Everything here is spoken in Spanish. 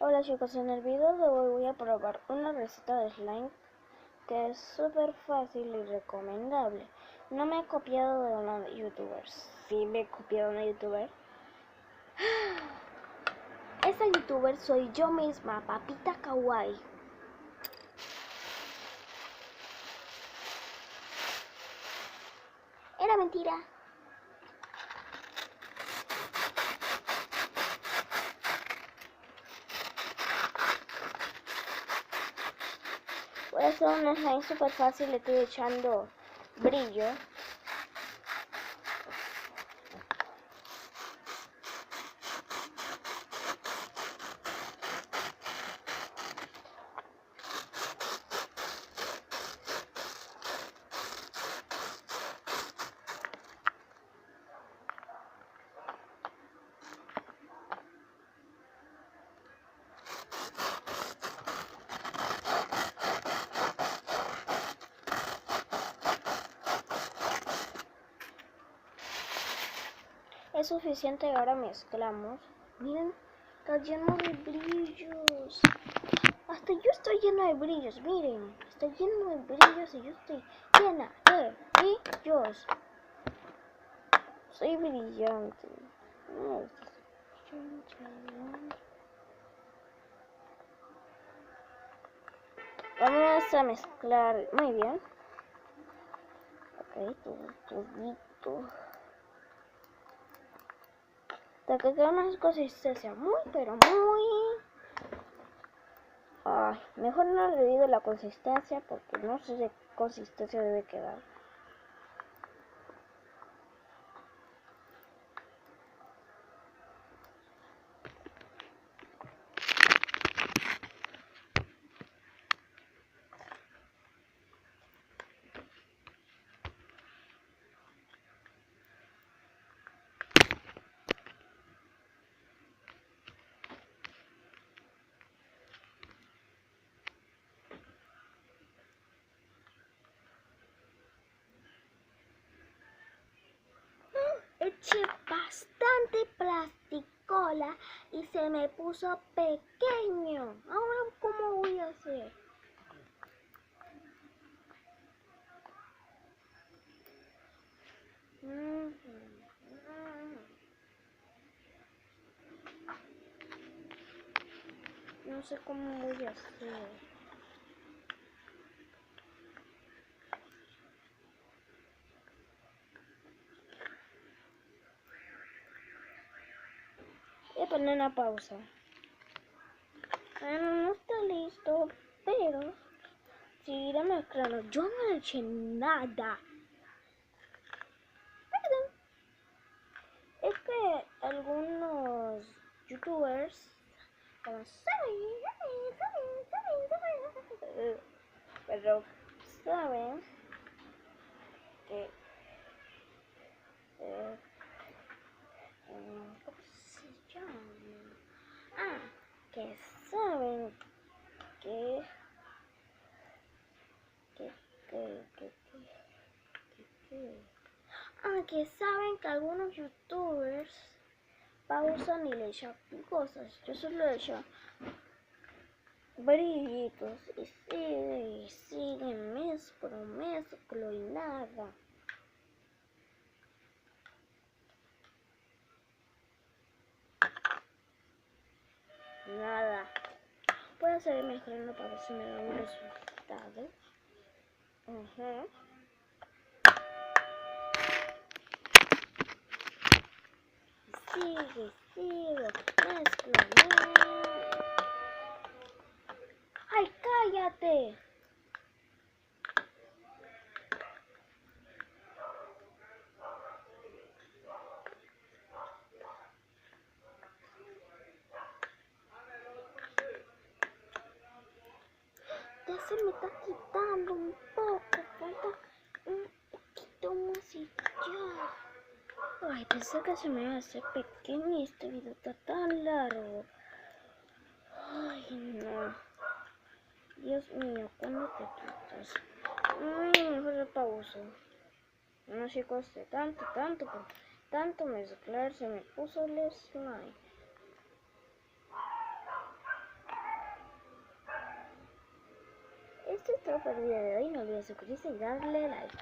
Hola chicos, en el video de hoy voy a probar una receta de slime que es súper fácil y recomendable. No me he copiado de una youtuber. Sí me he copiado de una youtuber. Esta youtuber soy yo misma, Papita Kawaii. Era mentira. Voy a hacer un slime súper fácil, le estoy echando brillo. Es suficiente y ahora mezclamos. Miren, está lleno de brillos. Hasta yo estoy llena de brillos, miren. Está lleno de brillos y yo estoy llena de brillos. Soy brillante. Vamos a mezclar muy bien. Ok, todo. Hasta que quede una consistencia muy, pero muy... mejor no le digo la consistencia porque no sé de qué consistencia debe quedar. Eché bastante plasticola y se me puso pequeño. Ahora, ¿cómo voy a hacer? No sé cómo voy a hacer. Voy a poner una pausa. Bueno, no está listo, pero seguiré mezclando. Yo no le eché nada. Es que algunos youtubers como pero saben que ¿cómo se llama? Que saben que que saben que algunos youtubers pausan y le echan cosas. Yo solo le echo brillitos y sigue mezclo y nada. Voy a seguir mezclando para ver si me da un resultado. Sigo, mezclo. ¡Ay, cállate! Ya se me está quitando un poco, falta un poquito más y ya. Ay, pensé que se me iba a hacer pequeño y este video está tan largo. Ay, no. Dios mío, ¿cuándo te quitas? Mejor de pausa. No sé coste tanto mezclar se me puso el slime. todo por el día de hoy. No olviden suscribirse y darle like.